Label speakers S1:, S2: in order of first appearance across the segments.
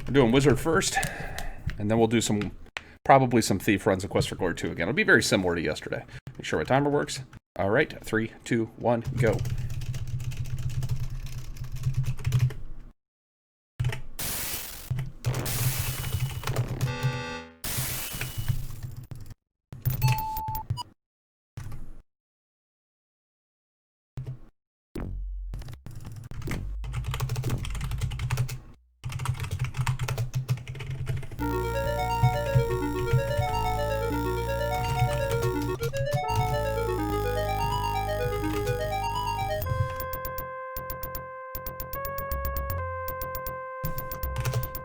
S1: We're doing Wizard first, and then we'll do probably some Thief runs of Quest for Glory 2 again. It'll be very similar to yesterday. Make sure my timer works. All right, 3, 2, 1, go.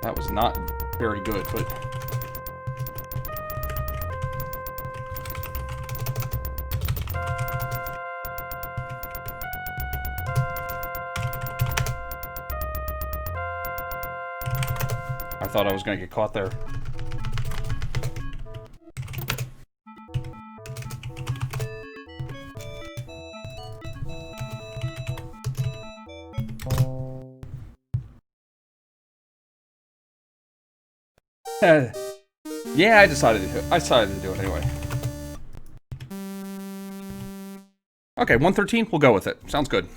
S1: That was not very good, but... I thought I was going to get caught there. Yeah, I decided to do it anyway. Okay, 113, we'll go with it. Sounds good.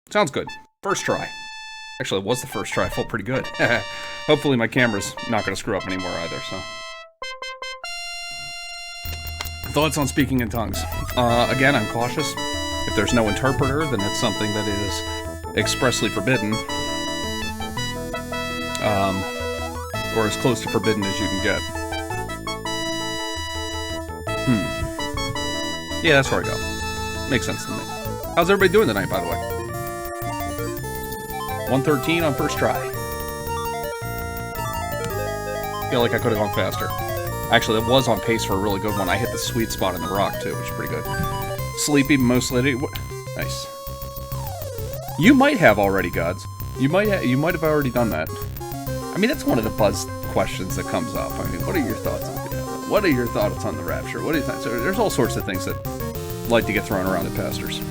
S1: Sounds good. First try. Actually, it was the first try. I felt pretty good. Hopefully my camera's not going to screw up anymore either, so. Thoughts on speaking in tongues. Again, I'm cautious. If there's no interpreter, then it's something that is expressly forbidden. Or as close to forbidden as you can get. Yeah, that's where I go. Makes sense to me. How's everybody doing tonight, by the way? 113 on first try. Feel like I could have gone faster. Actually, it was on pace for a really good one. I hit the sweet spot in the rock, too, which is pretty good. Sleepy, mostly. Nice. You might have already, Gods. You might have already done that. I mean, that's one of the buzz questions that comes up. I mean, what are your thoughts on it? What are your thoughts on the Rapture? What do you think? So there's all sorts of things that like to get thrown around at pastors.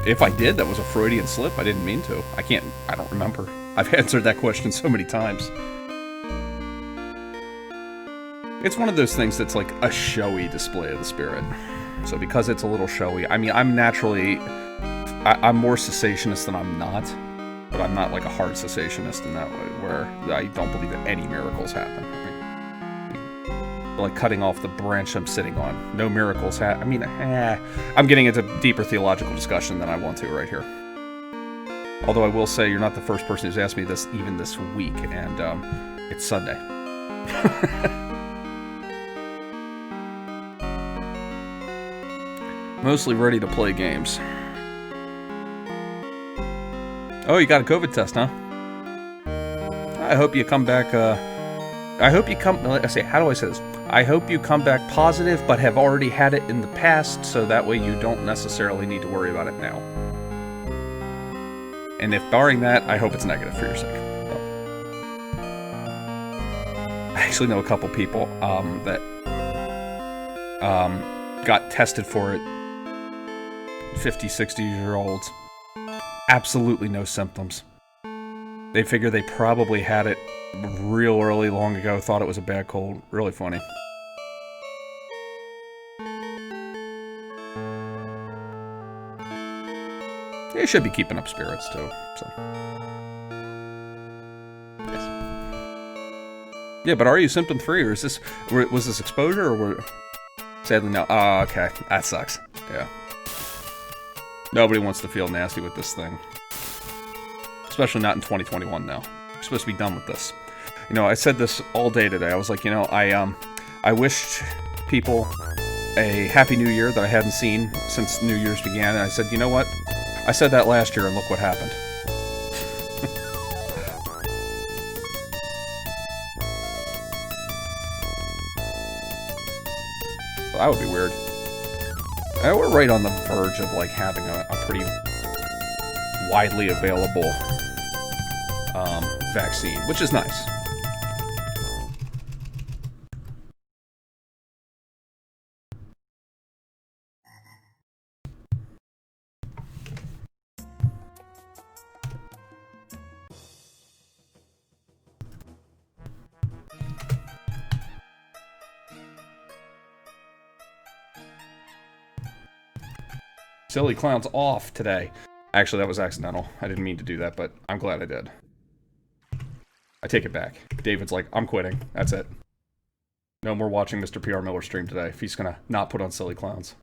S1: If I did, that was a Freudian slip. I didn't mean to. I don't remember. I've answered that question so many times. It's one of those things that's like a showy display of the Spirit. So because it's a little showy, I mean, I'm more cessationist than I'm not, but I'm not like a hard cessationist in that way, where I don't believe that any miracles happen. I mean, like cutting off the branch I'm sitting on. No miracles happen. I mean, I'm getting into deeper theological discussion than I want to right here. Although I will say you're not the first person who's asked me this even this week, and it's Sunday. Mostly ready to play games. Oh, you got a COVID test, huh? I hope you come back, let's see, how do I say this? I hope you come back positive, but have already had it in the past, so that way you don't necessarily need to worry about it now. And if barring that, I hope it's negative for your sake. So. I actually know a couple people, that, got tested for it, 50, 60-year-olds. Absolutely no symptoms. They figure they probably had it real early long ago, thought it was a bad cold. Really funny. They should be keeping up spirits too, so. Yes. Yeah, but are you symptom free, or was this exposure, or sadly no. Oh, okay. That sucks. Yeah. Nobody wants to feel nasty with this thing. Especially not in 2021 now. We're supposed to be done with this. You know, I said this all day today. I was like, you know, I wished people a Happy New Year that I hadn't seen since New Year's began. And I said, you know what? I said that last year and look what happened. Well, that would be weird. We're right on the verge of, like, having a pretty widely available vaccine, which is nice. Silly clowns off today. Actually, that was accidental. I didn't mean to do that, but I'm glad I did. I take it back. David's like, I'm quitting. That's it. No more watching Mr. PR Miller stream today if he's gonna not put on silly clowns.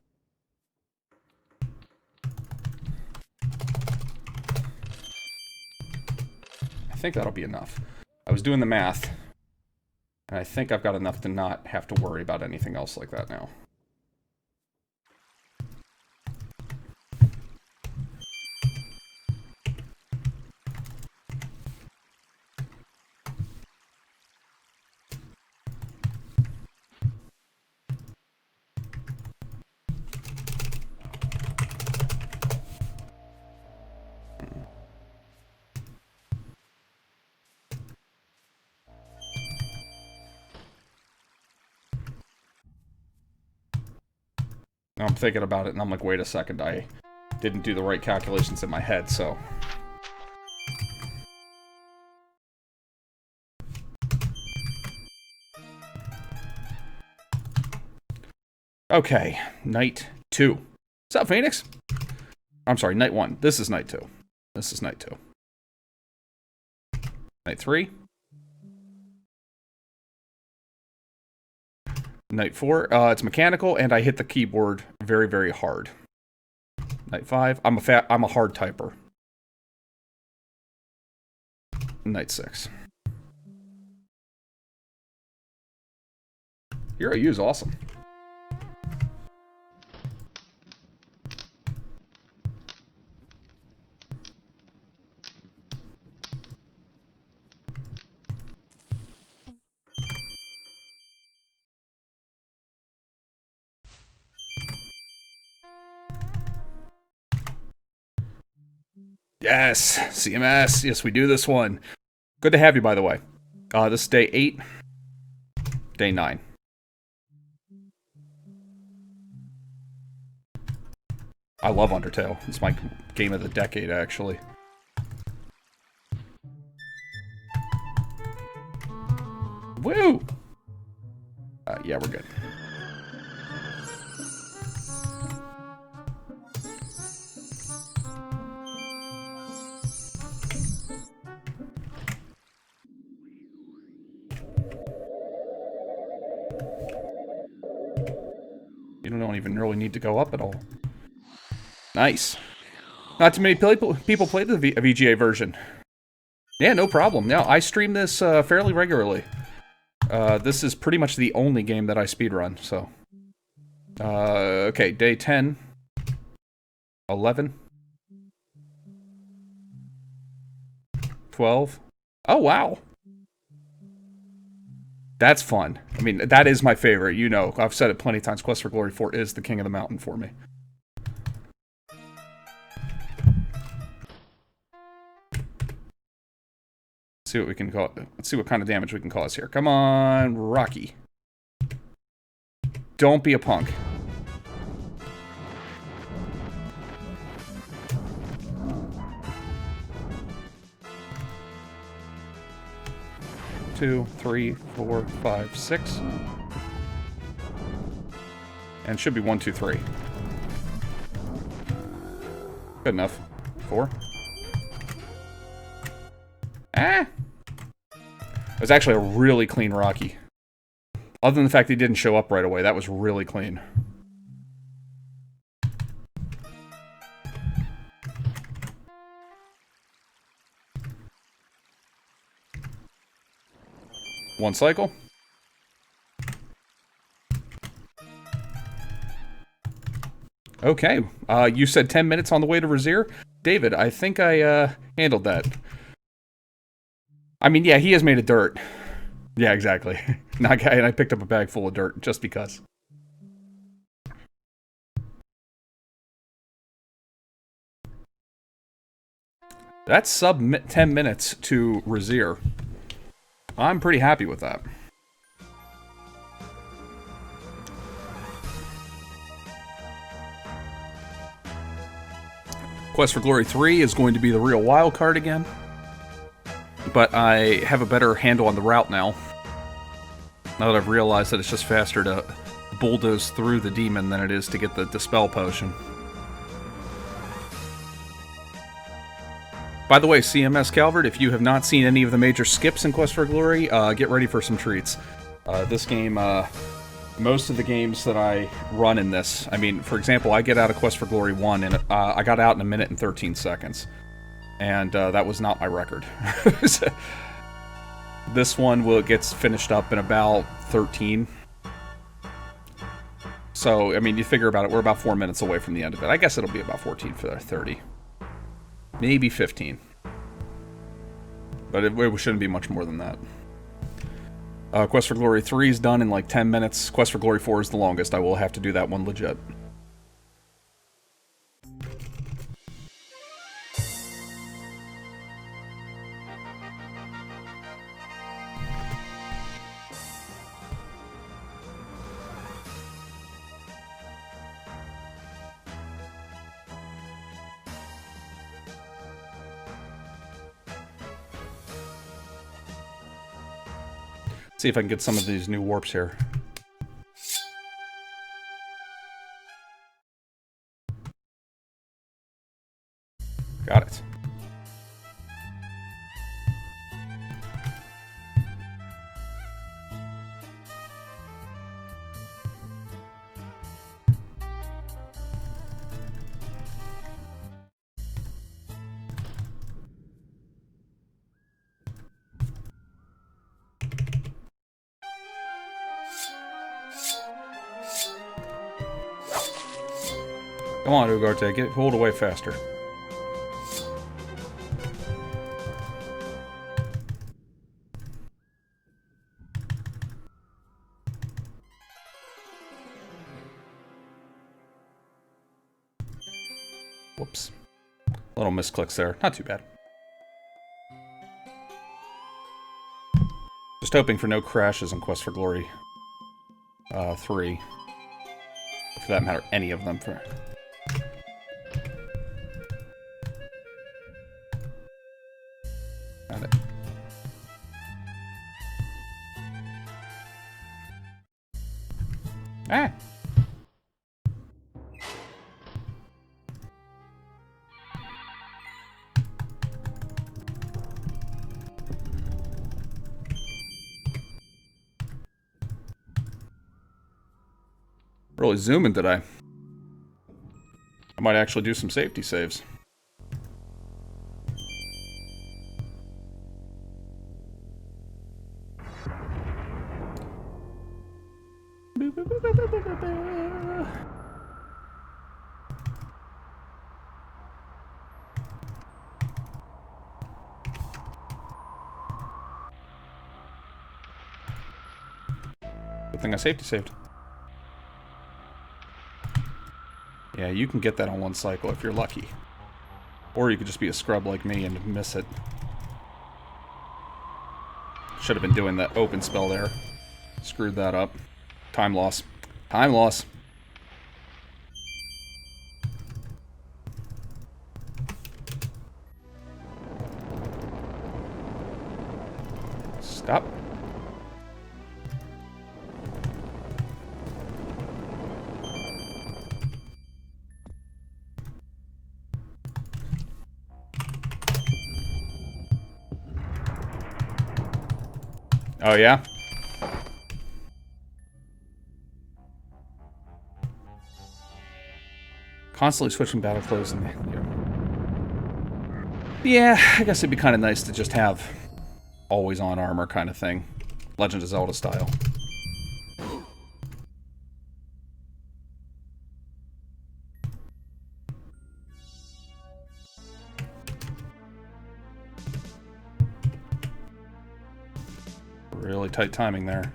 S1: I think that'll be enough. I was doing the math, and I think I've got enough to not have to worry about anything else like that now. I'm thinking about it, and I'm like, wait a second, I didn't do the right calculations in my head, so... Okay, night 2. What's up, Phoenix? I'm sorry, night 1. This is night 2. This is night 2. Night 3. Night 4, it's mechanical, and I hit the keyboard very, very hard. Night 5, I'm a hard typer. Night 6. Hero U is awesome. Yes, CMS. Yes, we do this one. Good to have you, by the way. This is day 8. Day 9. I love Undertale. It's my game of the decade, actually. Woo! Yeah, we're good. You don't even really need to go up at all. Nice. Not too many people play the VGA version. Yeah, no problem. Now, I stream this fairly regularly. This is pretty much the only game that I speedrun, so... okay, day 10. 11. 12. Oh, wow. That's fun. I mean, that is my favorite, you know. I've said it plenty of times. Quest for Glory 4 is the king of the mountain for me. Let's see what we can call it. Let's see what kind of damage we can cause here. Come on, Rocky. Don't be a punk. Two, 3, 4, 5, 6. And it should be 1, 2, 3. Good enough. 4. Ah! It was actually a really clean Rocky. Other than the fact that he didn't show up right away, that was really clean. One cycle. Okay, you said 10 minutes on the way to Razir? David, I think I handled that. I mean, yeah, he has made of dirt. Yeah, exactly. And I picked up a bag full of dirt, just because. That's sub 10 minutes to Razir. I'm pretty happy with that. Quest for Glory 3 is going to be the real wild card again. But I have a better handle on the route now. Now that I've realized that it's just faster to bulldoze through the demon than it is to get the Dispel Potion. By the way, CMS Calvert, if you have not seen any of the major skips in Quest for Glory, get ready for some treats. This game, most of the games that I run in this, I mean, for example, I get out of Quest for Glory 1, and I got out in 1 minute and 13 seconds. And that was not my record. This one gets finished up in about 13. So, I mean, you figure about it, we're about 4 minutes away from the end of it. I guess it'll be about 14 for 30. Maybe 15. But it shouldn't be much more than that. Quest for Glory 3 is done in like 10 minutes. Quest for Glory 4 is the longest. I will have to do that one legit. See if I can get some of these new warps here. Got it. Come on, Ugarte, get pulled away faster. Whoops. Little misclicks there. Not too bad. Just hoping for no crashes in Quest for Glory 3. For that matter, any of them. Got it. Ah! Really zooming today. I might actually do some safety saves. Good thing I safety saved. Yeah, you can get that on one cycle if you're lucky. Or you could just be a scrub like me and miss it. Should have been doing that open spell there. Screwed that up. Time loss. Time loss. Stop. Oh, yeah? Constantly switching battle clothes and... Yeah, I guess it'd be kind of nice to just have always on armor kind of thing. Legend of Zelda style. Really tight timing there.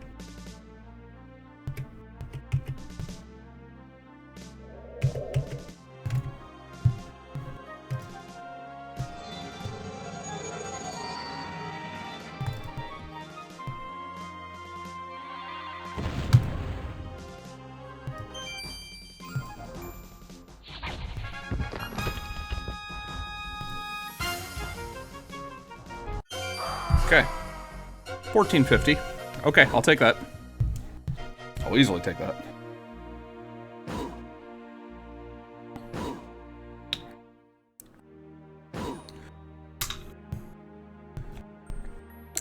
S1: Okay. 1450. Okay, I'll take that. I'll easily take that.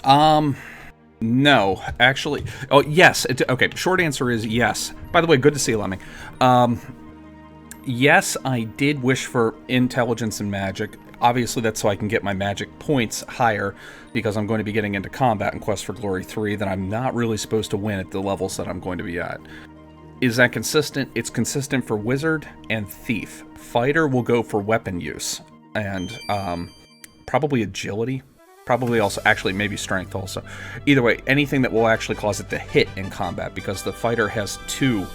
S1: No, actually. Oh, yes. Okay, short answer is yes. By the way, good to see you, Lemming. Yes, I did wish for intelligence and magic. Obviously, that's so I can get my magic points higher, because I'm going to be getting into combat in Quest for Glory 3 that I'm not really supposed to win at the levels that I'm going to be at. Is that consistent? It's consistent for Wizard and Thief. Fighter will go for weapon use, and probably agility. Probably also, actually, maybe strength also. Either way, anything that will actually cause it to hit in combat, because the fighter has two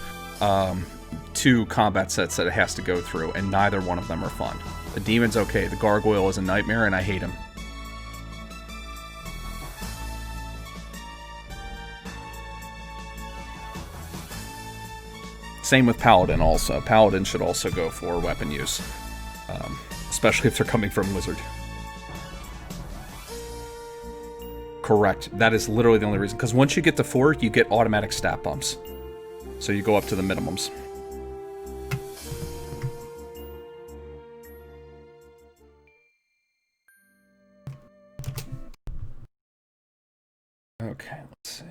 S1: combat sets that it has to go through, and neither one of them are fun. The demon's okay. The gargoyle is a nightmare, and I hate him. Same with Paladin also. Paladin should also go for weapon use, especially if they're coming from Wizard. Correct. That is literally the only reason. Because once you get to 4, you get automatic stat bumps. So you go up to the minimums. Okay, let's see.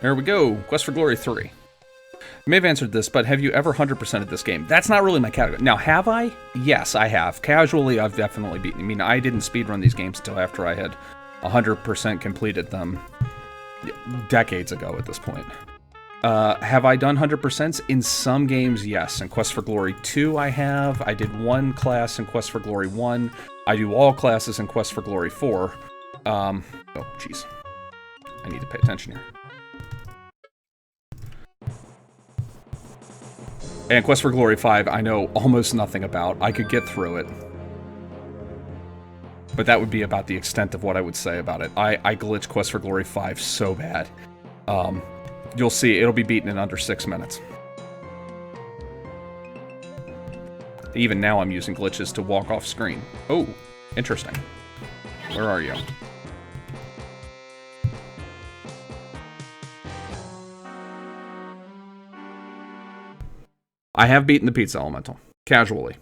S1: There we go. Quest for Glory 3. You may have answered this, but have you ever 100%ed this game? That's not really my category. Now, have I? Yes, I have. Casually, I've definitely beaten. I mean, I didn't speedrun these games until after I had 100% completed them decades ago at this point. Have I done 100%s? In some games, yes. In Quest for Glory 2, I have. I did one class in Quest for Glory 1. I do all classes in Quest for Glory 4. Oh, jeez. I need to pay attention here. And Quest for Glory 5, I know almost nothing about. I could get through it. But that would be about the extent of what I would say about it. I glitch Quest for Glory 5 so bad. You'll see, it'll be beaten in under 6 minutes. Even now I'm using glitches to walk off screen. Oh, interesting. Where are you? I have beaten the Pizza Elemental. Casually.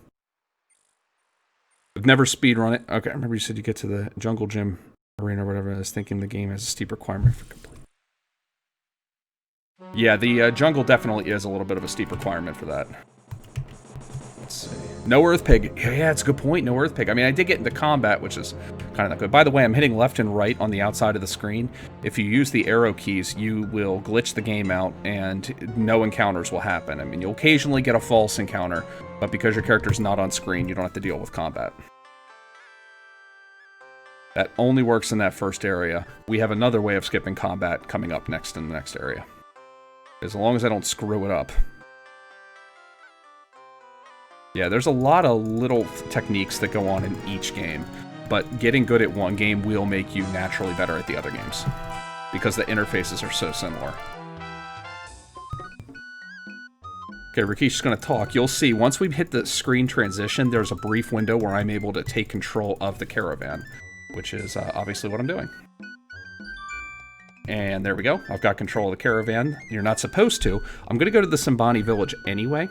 S1: I've never speedrun it. Okay, I remember you said you get to the Jungle Gym arena or whatever. I was thinking the game has a steep requirement for complete. Yeah, the jungle definitely is a little bit of a steep requirement for that. Let's see. No Earth Pig. Yeah, it's a good point. No Earth Pig. I mean, I did get into combat, which is kind of not good. By the way, I'm hitting left and right on the outside of the screen. If you use the arrow keys, you will glitch the game out, and no encounters will happen. I mean, you'll occasionally get a false encounter, but because your character's not on screen, you don't have to deal with combat. That only works in that first area. We have another way of skipping combat coming up next in the next area. As long as I don't screw it up. Yeah, there's a lot of little techniques that go on in each game, but getting good at one game will make you naturally better at the other games, because the interfaces are so similar. Okay, Rakish's going to talk. You'll see, once we hit the screen transition, there's a brief window where I'm able to take control of the caravan, which is obviously what I'm doing. And there we go. I've got control of the caravan. You're not supposed to. I'm going to go to the Simbani village anyway.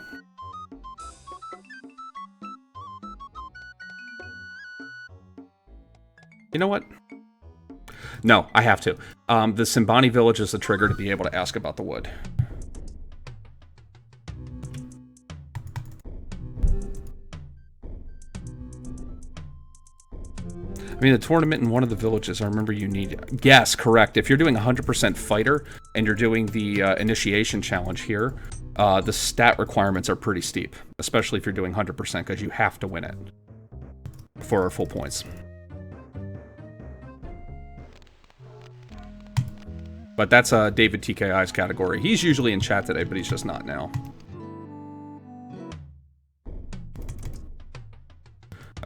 S1: You know what? No, I have to. The Simbani village is the trigger to be able to ask about the wood. I mean, the tournament in one of the villages, I remember you need... Yes, correct. If you're doing 100% fighter, and you're doing the initiation challenge here, the stat requirements are pretty steep. Especially if you're doing 100%, because you have to win it for full points. But that's David TKI's category. He's usually in chat today, but he's just not now.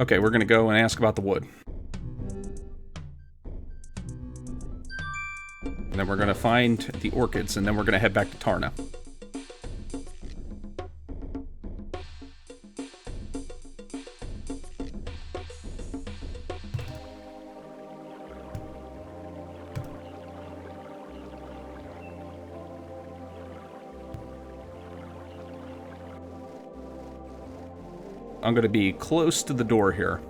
S1: Okay, we're going to go and ask about the wood. And then we're going to find the orchids, and then we're going to head back to Tarna. I'm going to be close to the door here,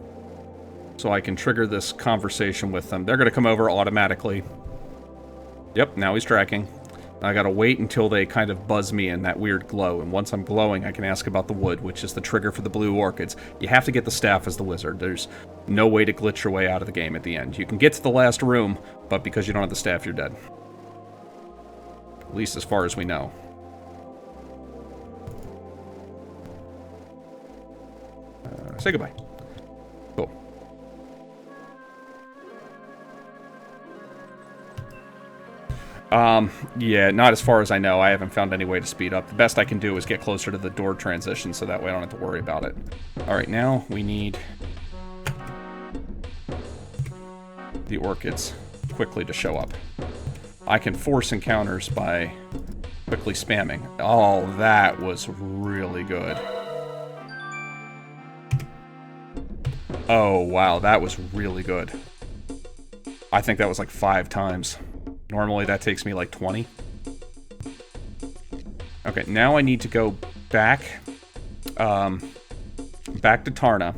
S1: so I can trigger this conversation with them. They're going to come over automatically. Yep, now he's tracking. I gotta wait until they kind of buzz me in that weird glow, and once I'm glowing, I can ask about the wood, which is the trigger for the blue orchids. You have to get the staff as the wizard. There's no way to glitch your way out of the game at the end. You can get to the last room, but because you don't have the staff, you're dead. At least as far as we know. Say goodbye. Cool. Yeah, not as far as I know. I haven't found any way to speed up. The best I can do is get closer to the door transition, so that way I don't have to worry about it. Alright, now we need the orchids quickly to show up. I can force encounters by quickly spamming. Oh, that was really good. Oh, wow, that was really good. I think that was like 5 times. Normally that takes me like 20. Okay, now I need to go back, back to Tarna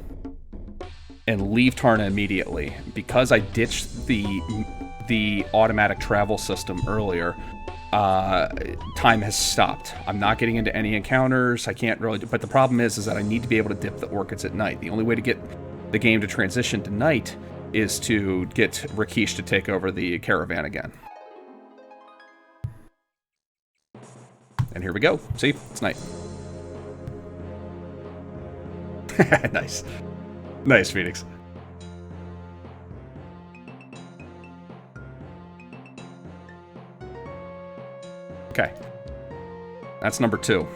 S1: and leave Tarna immediately. Because I ditched the automatic travel system earlier, time has stopped. I'm not getting into any encounters. I can't really, but the problem is that I need to be able to dip the orchids at night. The only way to get the game to transition to night is to get Rakesh to take over the caravan again. And here we go. See? It's night. Nice. Nice, Phoenix. Okay. That's number 2.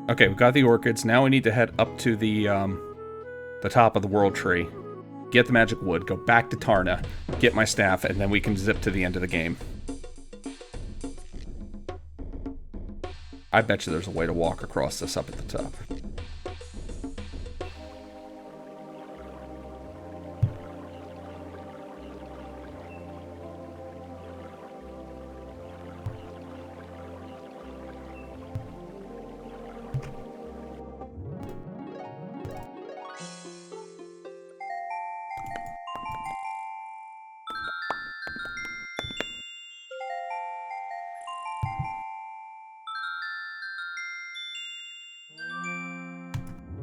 S1: Okay, we've got the orchids. Now we need to head up to the top of the world tree, get the magic wood, go back to Tarna, get my staff, and then we can zip to the end of the game. I bet you there's a way to walk across this up at the top.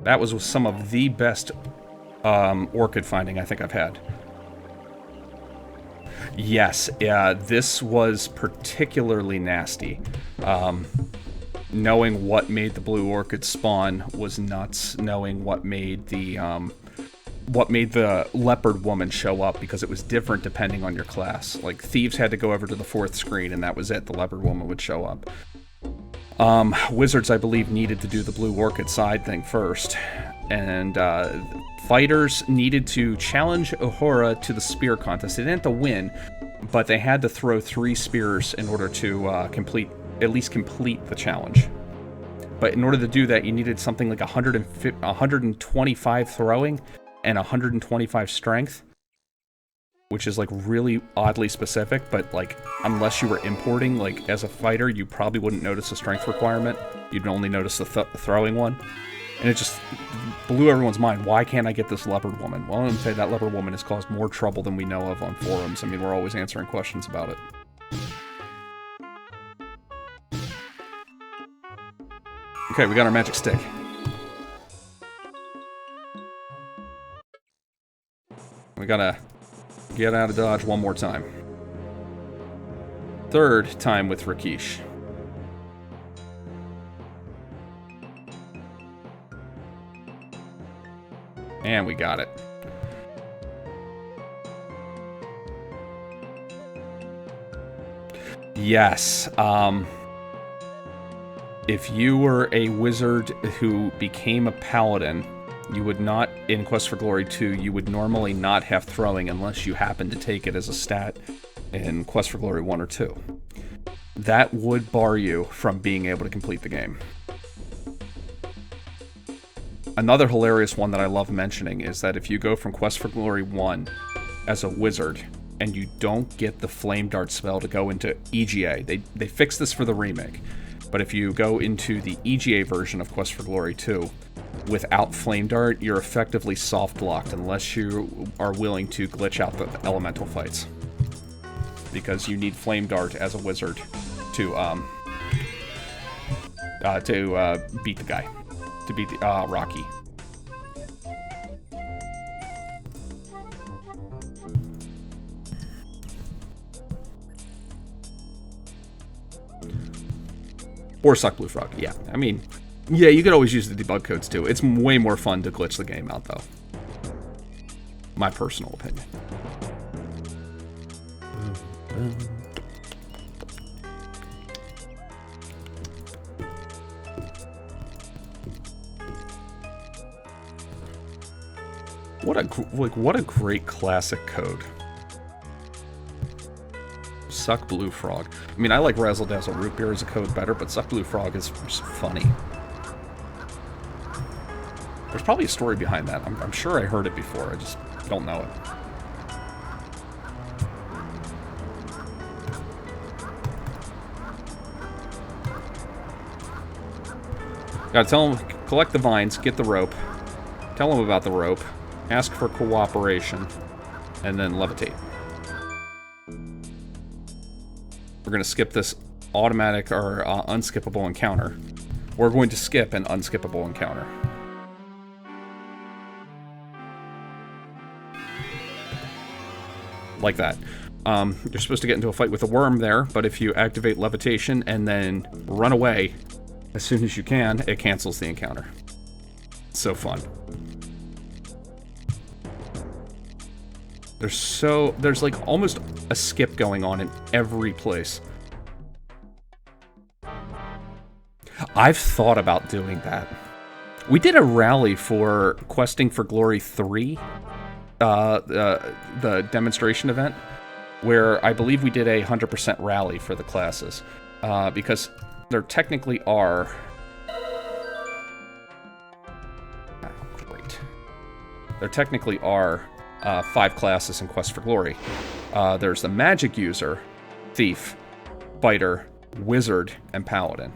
S1: That was some of the best orchid finding I think I've had. Yes, this was particularly nasty. Knowing what made the blue orchid spawn was nuts. Knowing what made the leopard woman show up, because it was different depending on your class. Like, thieves had to go over to the 4th screen, and that was it. The leopard woman would show up. Wizards, I believe, needed to do the blue orchid side thing first, and fighters needed to challenge Uhura to the spear contest. They didn't have to win, but they had to throw 3 spears in order to at least complete the challenge. But in order to do that, you needed something like 125 throwing and 125 strength, which is like really oddly specific, but like unless you were importing, like as a fighter, you probably wouldn't notice the strength requirement. You'd only notice the throwing one. And it just blew everyone's mind. Why can't I get this leopard woman? Well, I'm going to say that leopard woman has caused more trouble than we know of on forums. I mean, we're always answering questions about it. Okay, we got our magic stick. We gotta get out of dodge one more time. 3rd time with Rakesh. And we got it. Yes, if you were a wizard who became a paladin, you would not, in Quest for Glory 2, you would normally not have throwing unless you happen to take it as a stat in Quest for Glory 1 or 2. That would bar you from being able to complete the game. Another hilarious one that I love mentioning is that if you go from Quest for Glory 1 as a wizard, and you don't get the Flame Dart spell to go into EGA, they fixed this for the remake, but if you go into the EGA version of Quest for Glory 2, without Flame Dart, you're effectively soft-locked unless you are willing to glitch out the elemental fights. Because you need Flame Dart as a wizard to beat the guy. To beat the, Rocky. Or suck Blue Frog, yeah. I mean, yeah, you could always use the debug codes too. It's way more fun to glitch the game out, though. My personal opinion. What a great classic code. Suck Blue Frog. I mean, I like Razzle Dazzle Root Beer as a code better, but Suck Blue Frog is funny. There's probably a story behind that. I'm sure I heard it before. I just don't know it. Gotta tell them, collect the vines, get the rope, tell them about the rope, ask for cooperation, and then levitate. We're going to skip this automatic or unskippable encounter. We're going to skip an unskippable encounter. Like that. You're supposed to get into a fight with a worm there, but if you activate levitation and then run away as soon as you can, it cancels the encounter. It's so fun. There's like almost a skip going on in every place. I've thought about doing that. We did a rally for Questing for Glory 3, the demonstration event, where I believe we did a 100% rally for the classes, because there technically are... Oh, great. There technically are 5 classes in Quest for Glory. There's the Magic User, Thief, Fighter, Wizard, and Paladin.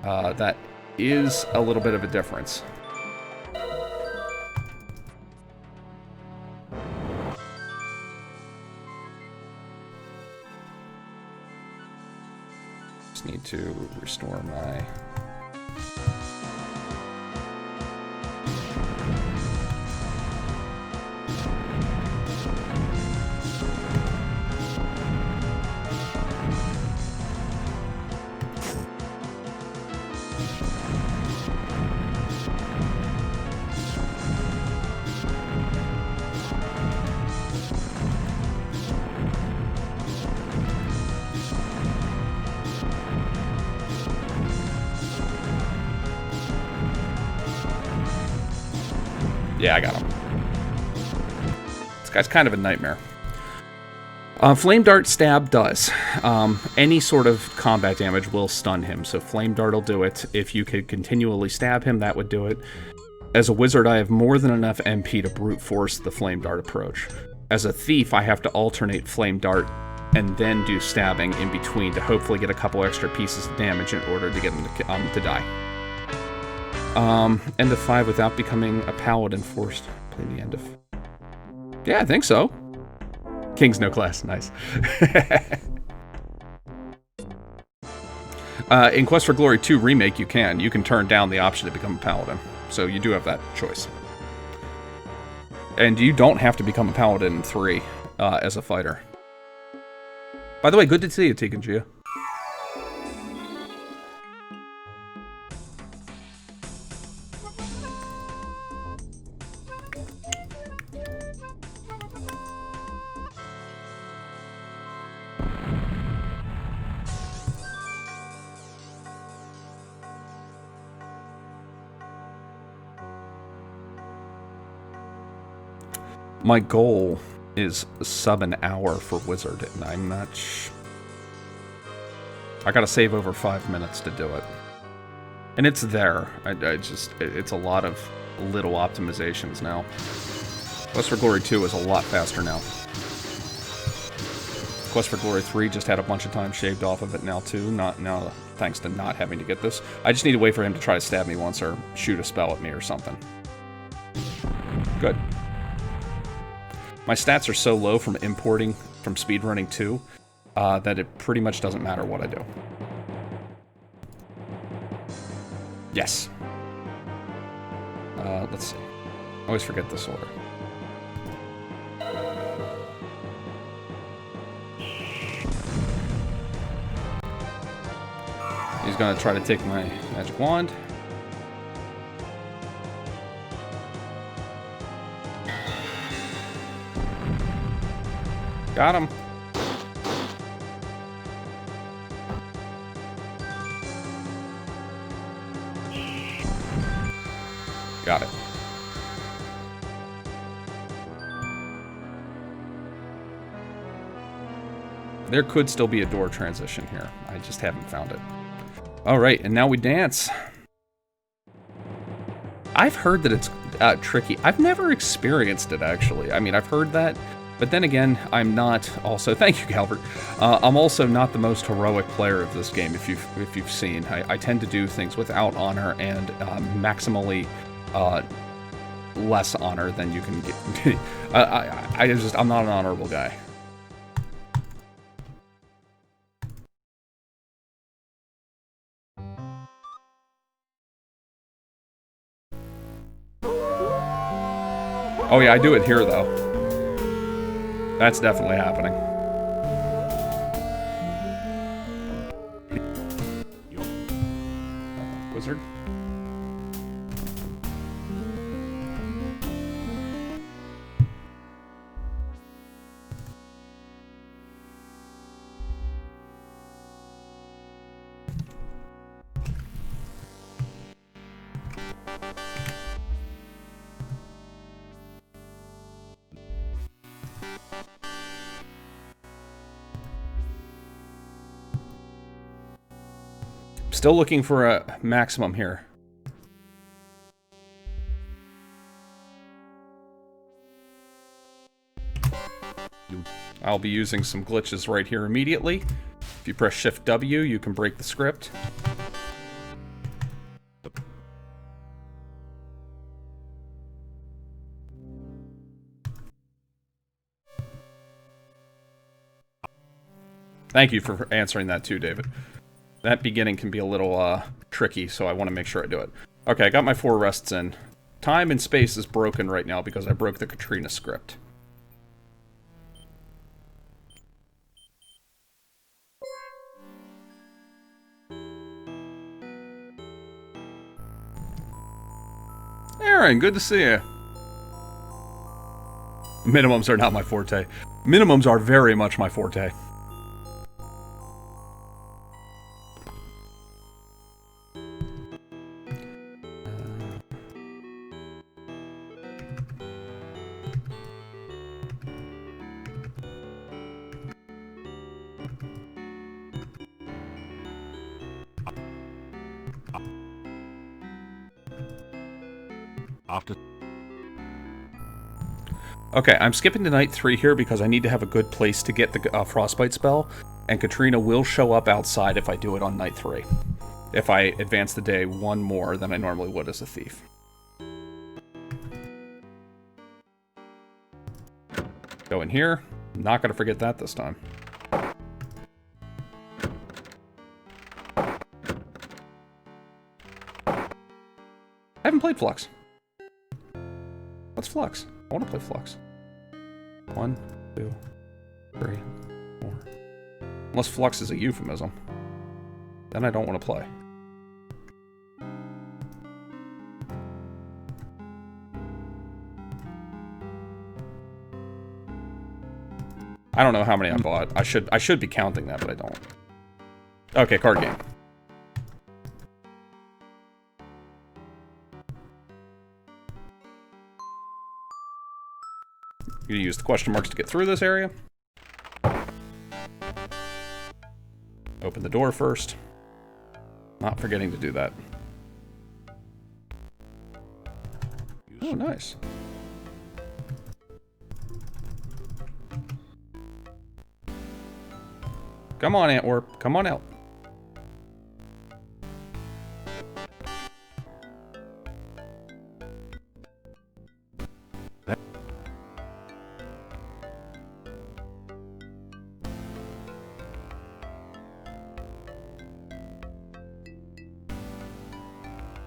S1: That is a little bit of a difference. Just need to restore my... Yeah, I got him. This guy's kind of a nightmare. Flame Dart Stab does. Any sort of combat damage will stun him, so Flame Dart will do it. If you could continually stab him, that would do it. As a wizard, I have more than enough MP to brute force the Flame Dart approach. As a thief, I have to alternate Flame Dart and then do stabbing in between to hopefully get a couple extra pieces of damage in order to get him to die. End of 5 without becoming a paladin forced. Play the end of... Yeah, I think so. King's no class, nice. In Quest for Glory 2 Remake, you can turn down the option to become a paladin. So you do have that choice. And you don't have to become a paladin in 3 as a fighter. By the way, good to see you, Tegan Gia. My goal is sub an hour for Wizard, and I'm not I gotta save over 5 minutes to do it. And it's there. It's a lot of little optimizations now. Quest for Glory 2 is a lot faster now. Quest for Glory 3 just had a bunch of time shaved off of it now too, not now thanks to not having to get this. I just need to wait for him to try to stab me once or shoot a spell at me or something. Good. My stats are so low from importing from Speedrunning 2 that it pretty much doesn't matter what I do. Yes. Let's see. I always forget this order. He's gonna try to take my magic wand. Got him. Got it. There could still be a door transition here. I just haven't found it. All right, and now we dance. I've heard that it's tricky. I've never experienced it, actually. I mean, I've heard that, but then again, I'm not also... Thank you, Calvert. I'm also not the most heroic player of this game, if you've seen. I tend to do things without honor and maximally less honor than you can get. I'm not an honorable guy. Oh yeah, I do it here though. That's definitely happening. Wizard? Still looking for a maximum here. I'll be using some glitches right here immediately. If you press Shift W, you can break the script. Thank you for answering that too, David. That beginning can be a little tricky, so I want to make sure I do it. Okay, I got my 4 rests in. Time and space is broken right now because I broke the Katrina script. Aaron, good to see you. Minimums are not my forte. Minimums are very much my forte. Okay, I'm skipping to night 3 here because I need to have a good place to get the frostbite spell, and Katrina will show up outside if I do it on night 3. If I advance the day 1 more than I normally would as a thief. Go in here. Not gonna forget that this time. I haven't played Flux. What's Flux? I want to play Flux. 1, 2, 3, 4. Unless Flux is a euphemism. Then I don't want to play. I don't know how many I bought. I should be counting that, but I don't. Okay, card game. You're gonna use the question marks to get through this area. Open the door first. Not forgetting to do that. Oh, nice. Come on, Antwerp. Come on out.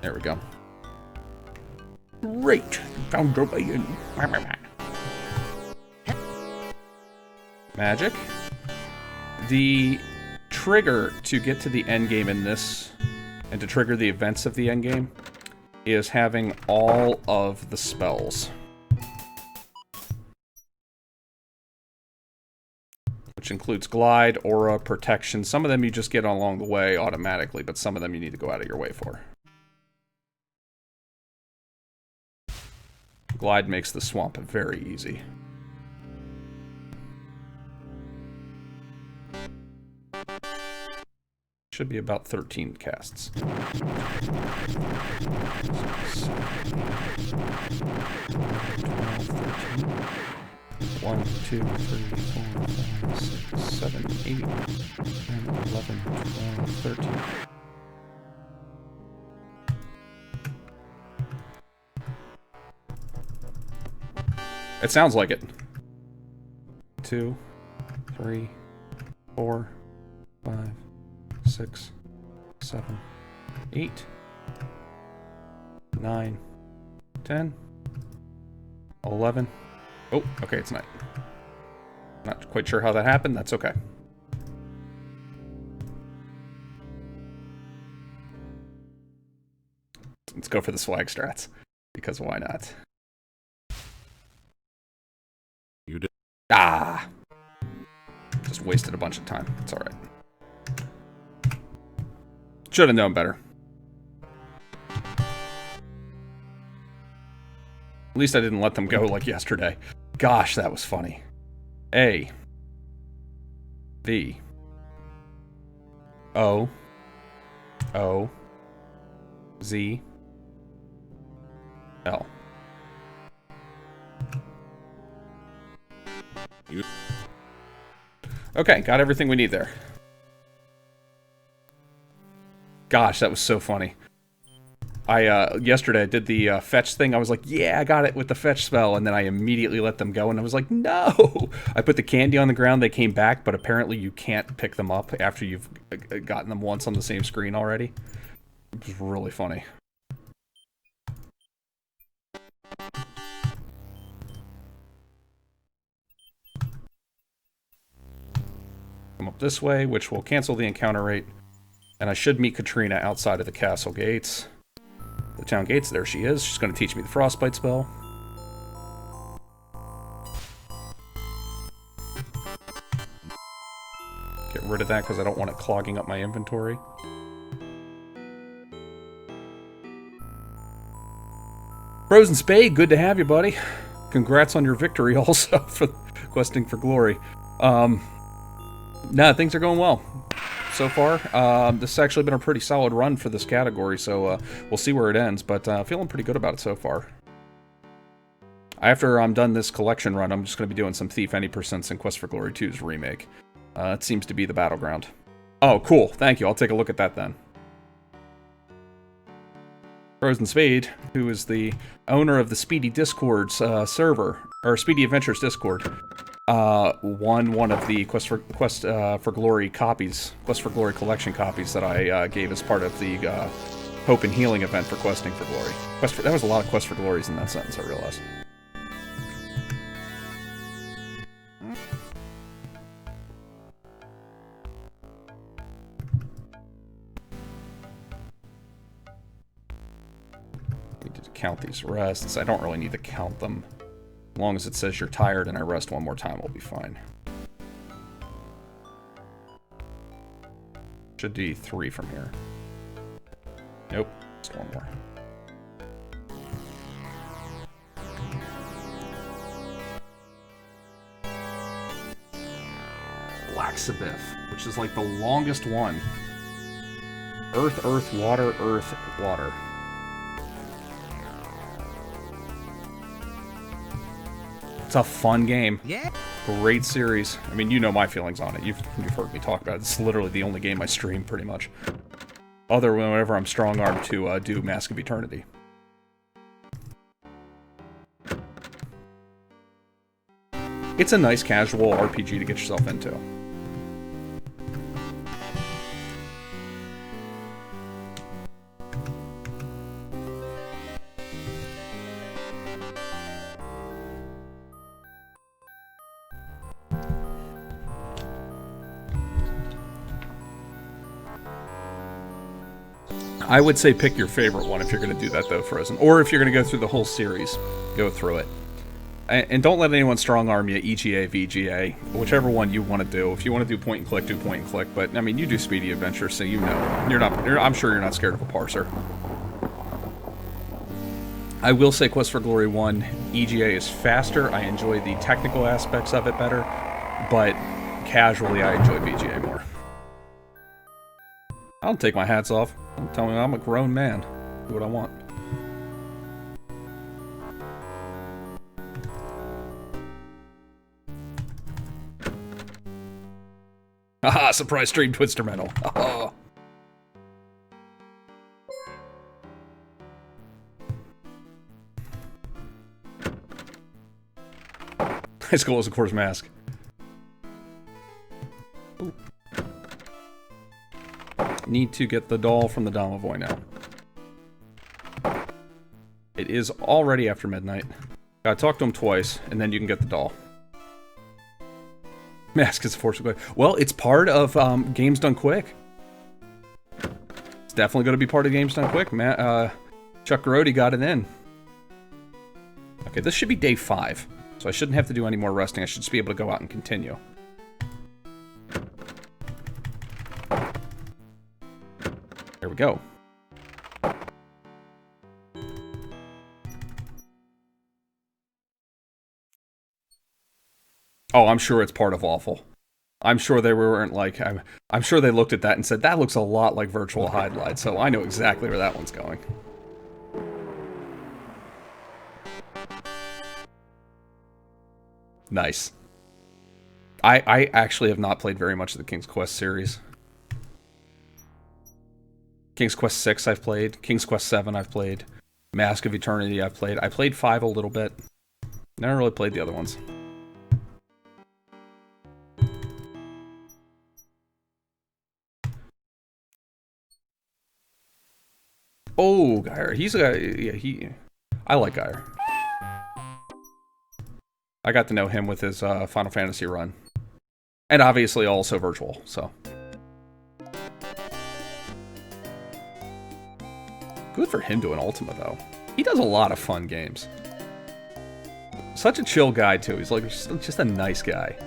S1: There we go. Great! Found your way in. Magic. The trigger to get to the end game in this, and to trigger the events of the end game, is having all of the spells. Which includes Glide, Aura, Protection. Some of them you just get along the way automatically, but some of them you need to go out of your way for. Glide makes the swamp very easy. Should be about 13 casts. 1, 2, 3, 4, 5, 6, 7, 8, 10, 11, 12, 13. It sounds like it. 2, 3, 4, 5, 6, 7, 8, 9, 10, 11. Oh, okay, it's night. Not quite sure how that happened. That's okay. Let's go for the swag strats, because why not?
S2: You did.
S1: Ah! Just wasted a bunch of time. It's alright. Should have known better. At least I didn't let them go like yesterday. Gosh, that was funny. A. V. O. O. Z. L. Okay, got everything we need there. Gosh, that was so funny. Yesterday I did the fetch thing. I was like, yeah, I got it with the fetch spell. And then I immediately let them go. And I was like, no! I put the candy on the ground. They came back. But apparently you can't pick them up after you've gotten them once on the same screen already. It was really funny. Come up this way, which will cancel the encounter rate. And I should meet Katrina outside of the castle gates. The town gates, there she is. She's going to teach me the frostbite spell. Get rid of that because I don't want it clogging up my inventory. Frozen Spade, good to have you, buddy. Congrats on your victory also for questing for glory. Nah, things are going well so far. This has actually been a pretty solid run for this category, so we'll see where it ends, but feeling pretty good about it so far. After I'm done this collection run, I'm just going to be doing some Thief Any Percents and Quest for Glory 2's remake. It seems to be the battleground. Oh, cool. Thank you. I'll take a look at that then. Frozen Spade, who is the owner of the Speedy Discord's server, or Speedy Adventures Discord, won one of the Quest for Glory copies, Quest for Glory collection copies that I gave as part of the Hope and Healing event for Questing for Glory. That was a lot of Quest for Glories in that sentence, I realized. Need to count these rests. I don't really need to count them. As long as it says you're tired and I rest one more time, we'll be fine. Should be 3 from here. Nope, just one more. Black Sabbath, which is like the longest one. Earth, earth, water, earth, water. It's a fun game.
S3: Yeah.
S1: Great series. I mean, you know my feelings on it. You've heard me talk about it. It's literally the only game I stream, pretty much. Other than whenever I'm strong-armed to do Mask of Eternity. It's a nice casual RPG to get yourself into. I would say pick your favorite one if you're going to do that, though, Frozen. Or if you're going to go through the whole series, go through it. And don't let anyone strong-arm you, EGA, VGA, whichever one you want to do. If you want to do point-and-click, do point-and-click. But, I mean, you do speedy adventure, so you know. I'm sure you're not scared of a parser. I will say Quest for Glory 1, EGA is faster. I enjoy the technical aspects of it better. But casually, I enjoy VGA more. I'll take my hats off. Don't tell me I'm a grown man. Do what I want. Haha, surprise stream Twister medal. Oh. High school is, of course, Mask. Ooh. Need to get the doll from the Domovoy now. It is already after midnight. Gotta talk to him twice, and then you can get the doll. Mask is forcibly. Well, it's part of Games Done Quick. It's definitely going to be part of Games Done Quick. Chuck Grody got it in. Okay, this should be day 5, so I shouldn't have to do any more resting. I should just be able to go out and continue. There we go. Oh, I'm sure it's part of Awful. I'm sure they weren't like... I'm sure they looked at that and said, that looks a lot like Virtual Highlight, so I know exactly where that one's going. Nice. I actually have not played very much of the King's Quest series. King's Quest 6 I've played. King's Quest 7 I've played. Mask of Eternity I've played. I played 5 a little bit. Never really played the other ones. Oh, Geyer. He's a guy. Yeah, I like Geyer. I got to know him with his Final Fantasy run. And obviously also virtual, so. Good for him doing Ultima, though. He does a lot of fun games. Such a chill guy, too. He's like just a nice guy.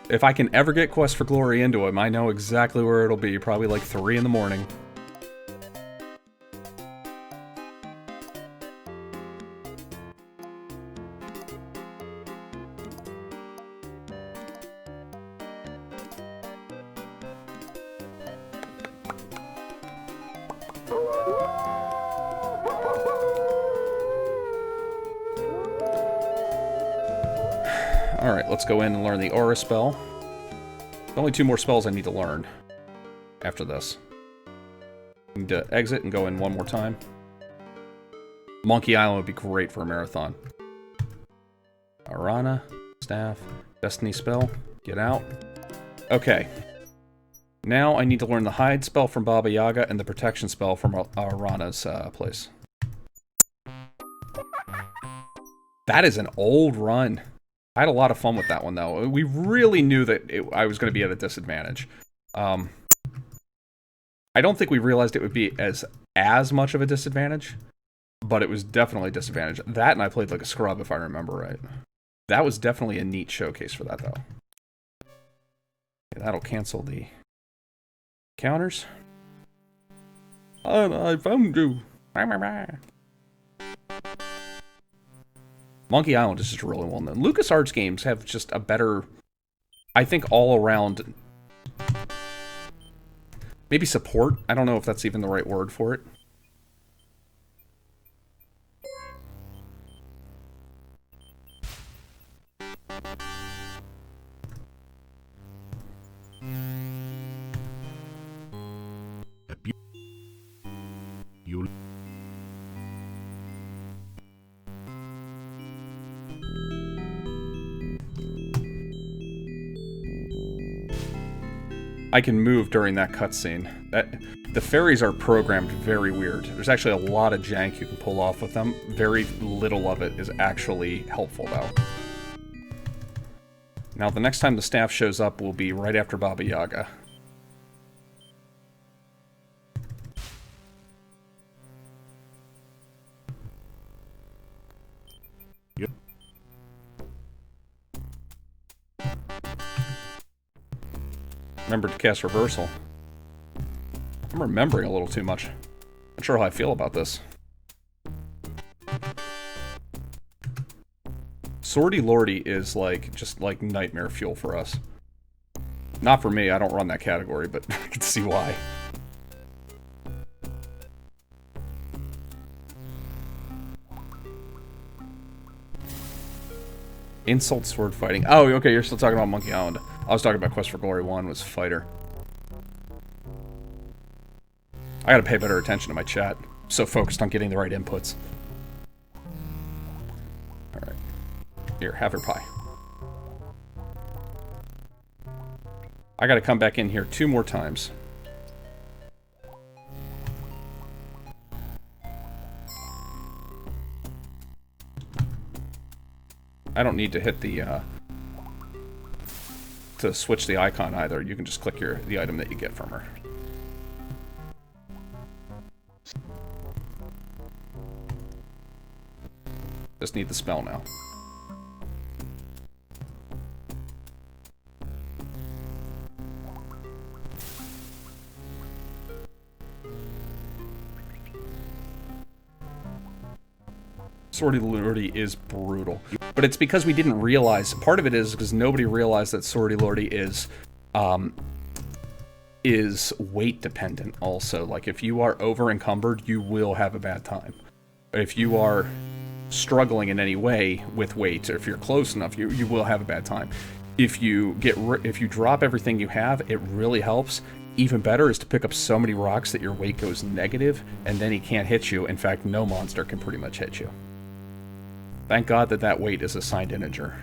S1: If I can ever get Quest for Glory into him, I know exactly where it'll be. Probably like 3 in the morning. Alright, let's go in and learn the Aura spell. Only 2 more spells I need to learn after this. I need to exit and go in one more time. Monkey Island would be great for a marathon. Arana, staff, destiny spell, get out. Okay. Now I need to learn the hide spell from Baba Yaga and the protection spell from Arana's place. That is an old run. I had a lot of fun with that one, though. We really knew that I was going to be at a disadvantage. I don't think we realized it would be as much of a disadvantage, but it was definitely a disadvantage. That and I played like a scrub, if I remember right. That was definitely a neat showcase for that, though. Okay, that'll cancel the counters. I found you. Monkey Island is just really well known. LucasArts games have just a better, I think, all-around, maybe support? I don't know if that's even the right word for it.
S2: You
S1: I can move during that cutscene. The fairies are programmed very weird. There's actually a lot of jank you can pull off with them. Very little of it is actually helpful, though. Now, the next time the staff shows up will be right after Baba Yaga.
S2: Yep.
S1: Remember to cast reversal. I'm remembering a little too much. Not sure how I feel about this. Swordy Lordy is like, just like nightmare fuel for us. Not for me, I don't run that category, but I can see why. Insult sword fighting. Oh, okay, you're still talking about Monkey Island. I was talking about Quest for Glory 1 was fighter. I gotta pay better attention to my chat. I'm so focused on getting the right inputs. Alright. Here, have your pie. I gotta come back in here 2 more times. I don't need to hit the, to switch the icon either. You can just click the item that you get from her. Just need the spell now. Swordy Lordy is brutal. But it's because we didn't realize, part of it is because nobody realized that Swordy Lordy is weight dependent also. Like, if you are over encumbered, you will have a bad time. But if you are struggling in any way with weight, or if you're close enough, you will have a bad time. If you drop everything you have, it really helps. Even better is to pick up so many rocks that your weight goes negative, and then he can't hit you. In fact, no monster can pretty much hit you. Thank God that that weight is a signed integer.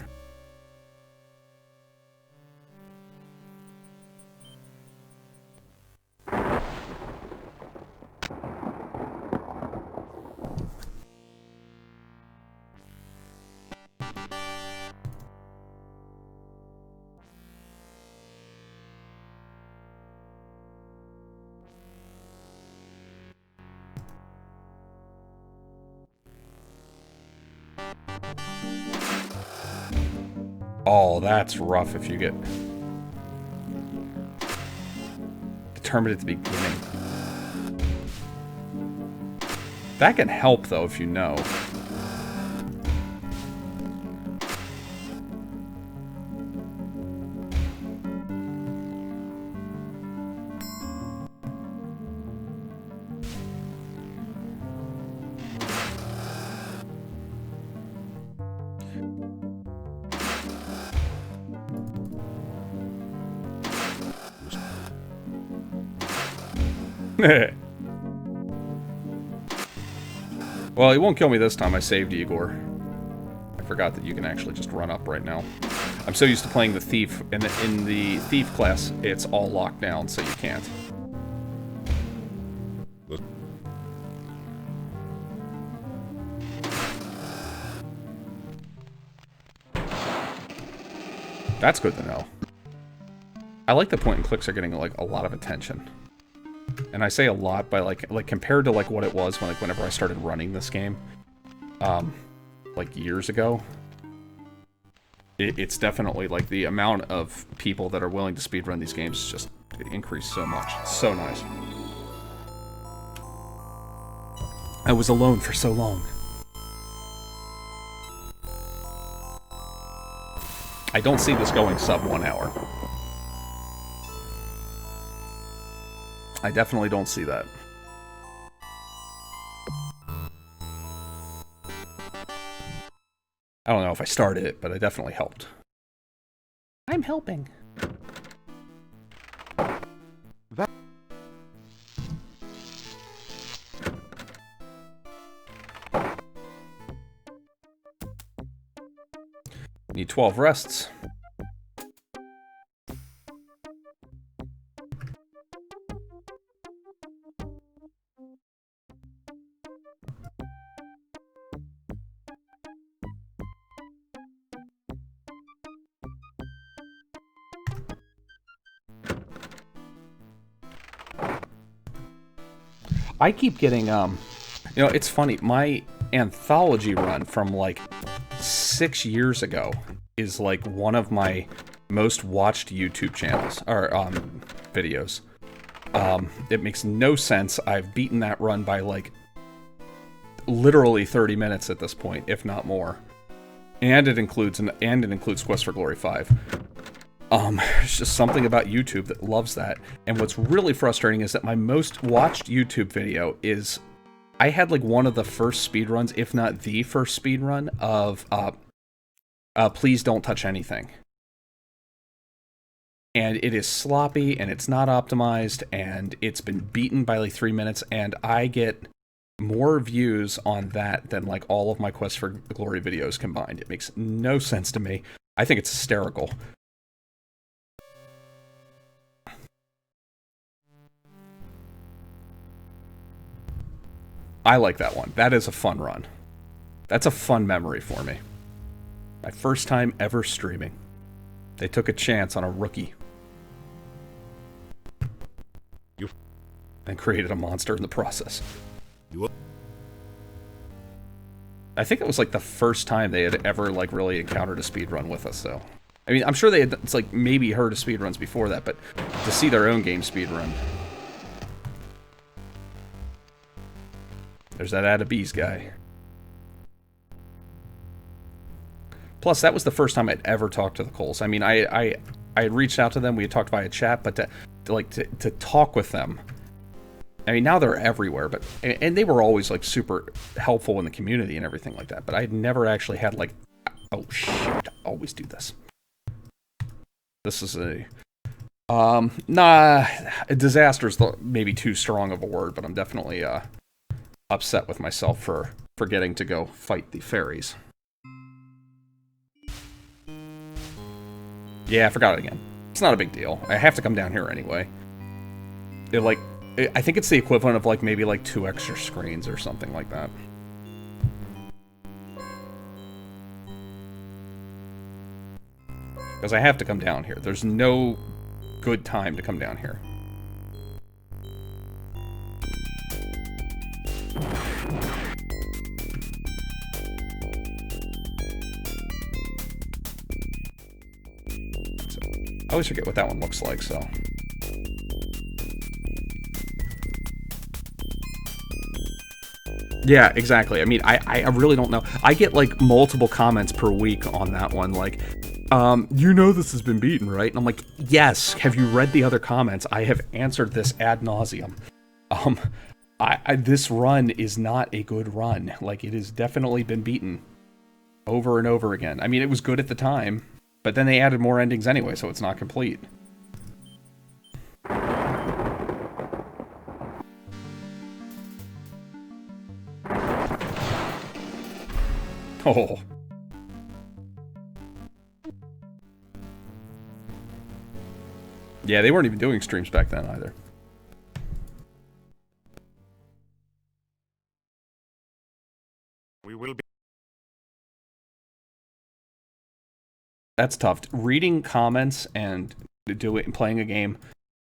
S1: Oh, that's rough if you get determined at the beginning. That can help, though, if you know. Well, he won't kill me this time. I saved Igor. I forgot that you can actually just run up right now. I'm so used to playing the thief. In the thief class, it's all locked down, so you can't. That's good to know. I like the point and clicks are getting like a lot of attention. And I say a lot by like compared to like what it was when whenever I started running this game, like years ago. It's definitely like the amount of people that are willing to speedrun these games just increased so much. It's so nice. I was alone for so long. I don't see this going sub 1 hour. I definitely don't see that. I don't know if I started it, but I definitely helped. I'm helping. 12 rests. I keep getting, it's funny, my anthology run from, like, 6 years ago is, like, one of my most watched YouTube channels, or, videos. It makes no sense. I've beaten that run by, like, literally 30 minutes at this point, if not more. And it includes, Quest for Glory 5. It's just something about YouTube that loves that. And what's really frustrating is that my most watched YouTube video is, I had like one of the first speedruns, if not the first speedrun of, Please Don't Touch Anything. And it is sloppy, and it's not optimized, and it's been beaten by like 3 minutes, and I get more views on that than like all of my Quest for Glory videos combined. It makes no sense to me. I think it's hysterical. I like that one. That is a fun run. That's a fun memory for me. My first time ever streaming. They took a chance on a rookie. And created a monster in the process. I think it was like the first time they had ever like really encountered a speedrun with us, though. I mean, I'm sure they had, it's like maybe heard of speedruns before that, but to see their own game speedrun. There's that Ada Bees guy. Plus, that was the first time I'd ever talked to the Coles. I mean, I had reached out to them, we had talked via chat, but to talk with them. I mean, now they're everywhere, but and they were always like super helpful in the community and everything like that. But I'd never actually had like, oh shoot, I always do this. This is a a disaster is maybe too strong of a word, but I'm definitely upset with myself for forgetting to go fight the fairies. Yeah, I forgot it again. It's not a big deal. I have to come down here anyway. I think it's the equivalent of like maybe like 2 extra screens or something like that. Because I have to come down here. There's no good time to come down here. I always forget what that one looks like, so... Yeah, exactly. I mean, I really don't know. I get, like, multiple comments per week on that one, like, you know this has been beaten, right? And I'm like, yes, have you read the other comments? I have answered this ad nauseum. This run is not a good run. Like, it has definitely been beaten over and over again. I mean, it was good at the time, but then they added more endings anyway, so it's not complete. Oh. Yeah, they weren't even doing streams back then either.
S2: We will be.
S1: That's tough. Reading comments and playing a game,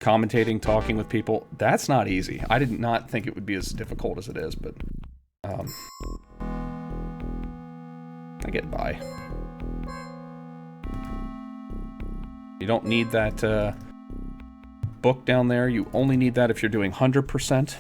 S1: commentating, talking with people, that's not easy. I did not think it would be as difficult as it is, but I get by. You don't need that book down there. You only need that if you're doing 100%.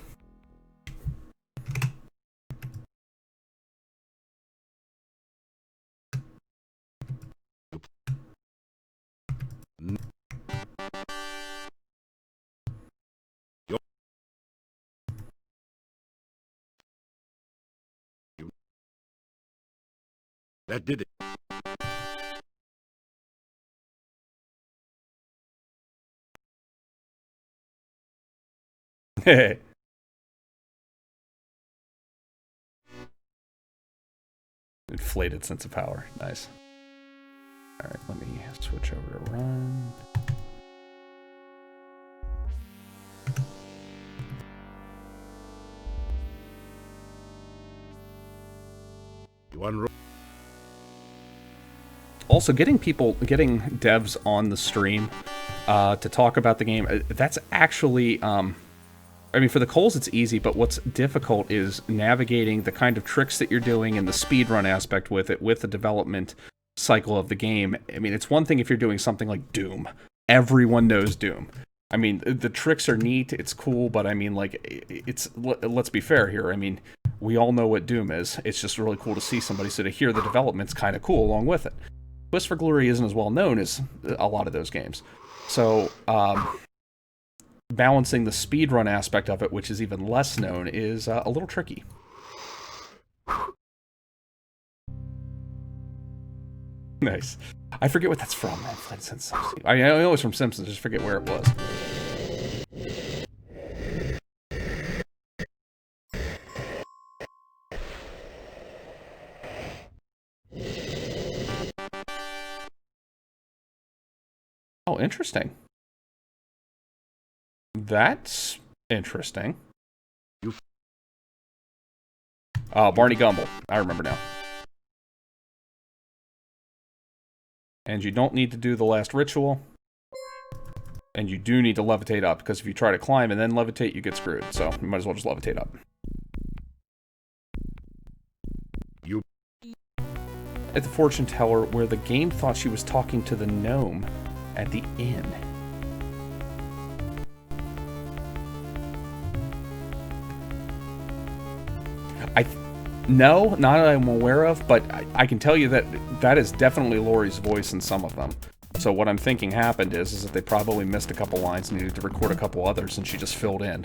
S2: That did it.
S1: Hey. Inflated sense of power. Nice. Alright, let me switch over to run. Also, getting devs on the stream to talk about the game, that's actually, I mean, for the Coles it's easy, but what's difficult is navigating the kind of tricks that you're doing and the speedrun aspect with it, with the development cycle of the game. I mean, it's one thing if you're doing something like Doom. Everyone knows Doom. I mean, the tricks are neat, it's cool, but I mean, like, let's be fair here. I mean, we all know what Doom is. It's just really cool to see somebody sort of hear the development's kind of cool along with it. Quest for Glory isn't as well known as a lot of those games. So, balancing the speedrun aspect of it, which is even less known, is a little tricky. Nice. I forget what that's from. I know it's from Simpsons, just forget where it was. Oh, interesting. That's interesting. Barney Gumble. I remember now. And you don't need to do the last ritual. And you do need to levitate up, because if you try to climb and then levitate, you get screwed. So you might as well just levitate up. At the fortune teller, where the game thought she was talking to the gnome at the inn. No, not that I'm aware of, but I can tell you that that is definitely Laurie's voice in some of them. So what I'm thinking happened is that they probably missed a couple lines, needed to record a couple others, and she just filled in.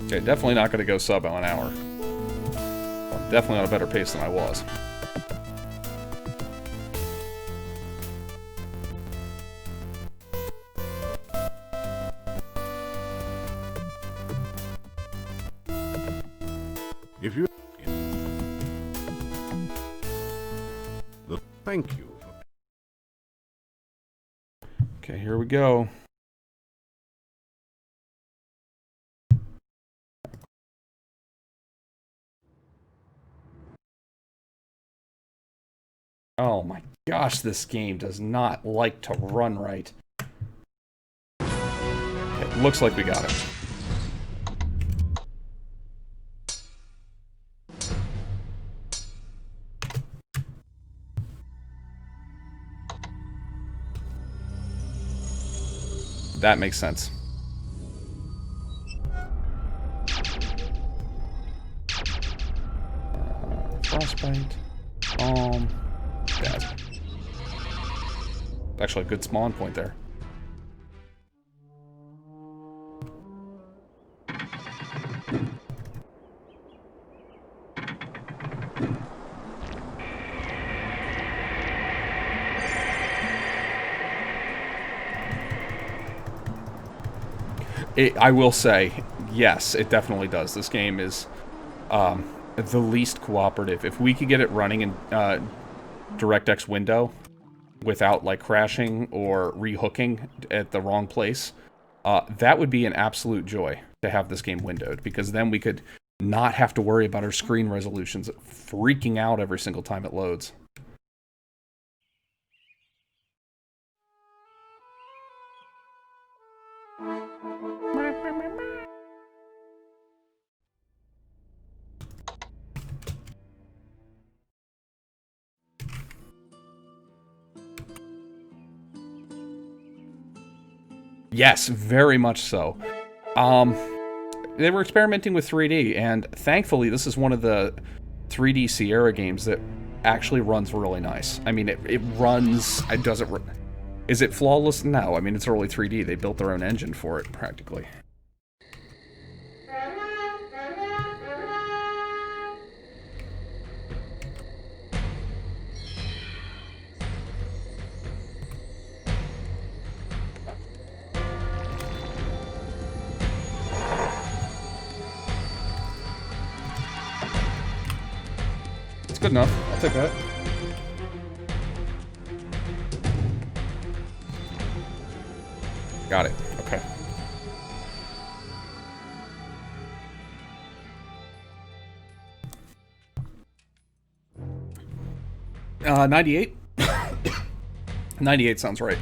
S1: Okay, definitely not going to go sub on an hour. Well, definitely on a better pace than I was.
S2: If you... Thank you.
S1: Okay, here we go. Oh my gosh, this game does not like to run right. It looks like we got it. That makes sense. Frostbite. Dead. Actually, a good spawn point there. I will say, yes, it definitely does. This game is the least cooperative. If we could get it running in DirectX window without like crashing or rehooking at the wrong place, that would be an absolute joy to have this game windowed, because then we could not have to worry about our screen resolutions freaking out every single time it loads. Yes, very much so. They were experimenting with 3D, and thankfully this is one of the 3D Sierra games that actually runs really nice. I mean, it runs... It doesn't... Is it flawless? No. I mean, it's early 3D. They built their own engine for it, practically. Good enough. I'll take that. Got it. Okay. Uh, 98? 98 sounds right.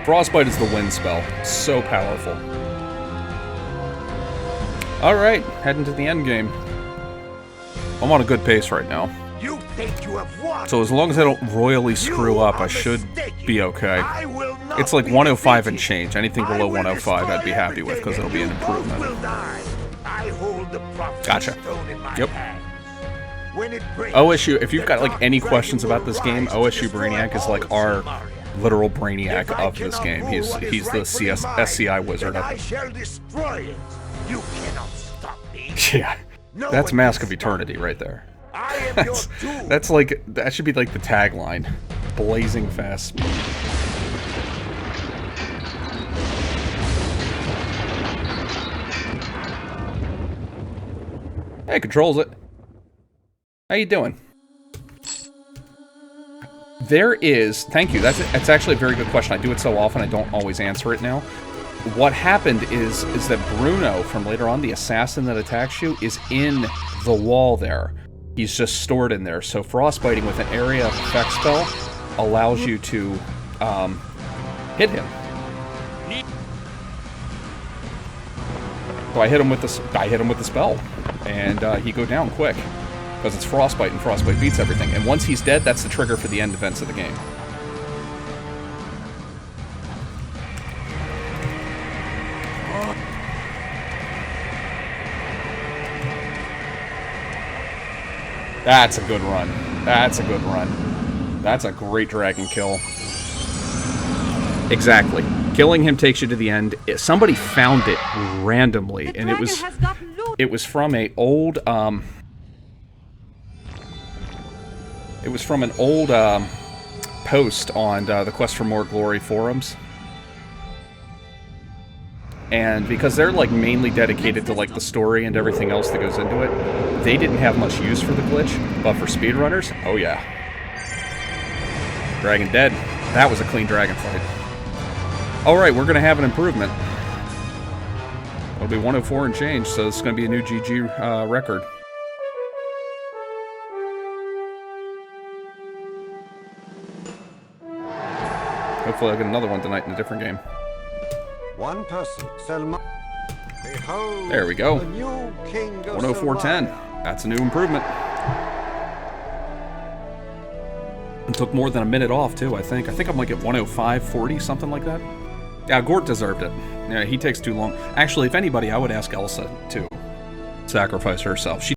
S1: Frostbite is the wind spell. So powerful. Alright, heading to the end game. I'm on a good pace right now.
S2: You think you have won?
S1: So as long as I don't royally screw up, I should be okay. It's like 105 and change. Anything below 105 I'd be happy with, because it'll be an improvement. Gotcha. Yep. OSU, if you've got like any questions about this game, OSU Brainiac is like our literal Brainiac of this game. He's the SCI wizard.
S2: I shall destroy it. You cannot stop me.
S1: Yeah, that's Mask of Eternity right there. That's like, that should be like the tagline. Blazing fast speed. Hey, controls it. How you doing? There is, thank you, that's actually a very good question. I do it so often I don't always answer it now. What happened is that Bruno, from later on, the assassin that attacks you, is in the wall there. He's just stored in there. So frostbiting with an area effect spell allows you to hit him. So I hit him with the spell, and he go down quick because it's frostbite, and frostbite beats everything. And once he's dead, that's the trigger for the end events of the game. That's a good run. That's a good run. That's a great dragon kill. Exactly. Killing him takes you to the end. Somebody found it randomly, and it was from a old it was from an old post on the Quest for More Glory forums. And because they're like mainly dedicated to like the story and everything else that goes into it, they didn't have much use for the glitch, but for speedrunners, oh yeah. Dragon dead. That was a clean dragon fight. Alright, we're gonna have an improvement. It'll be 104 and change, so it's gonna be a new GG record. Hopefully I'll get another one tonight in a different game.
S3: One person, Selma. Behold,
S1: there we go.
S3: the new king of
S1: 104.10. That's a new improvement. It took more than a minute off, too, I think. I think I'm like at 105.40, something like that. Yeah, Gort deserved it. Yeah, he takes too long. Actually, if anybody, I would ask Elsa to sacrifice herself. She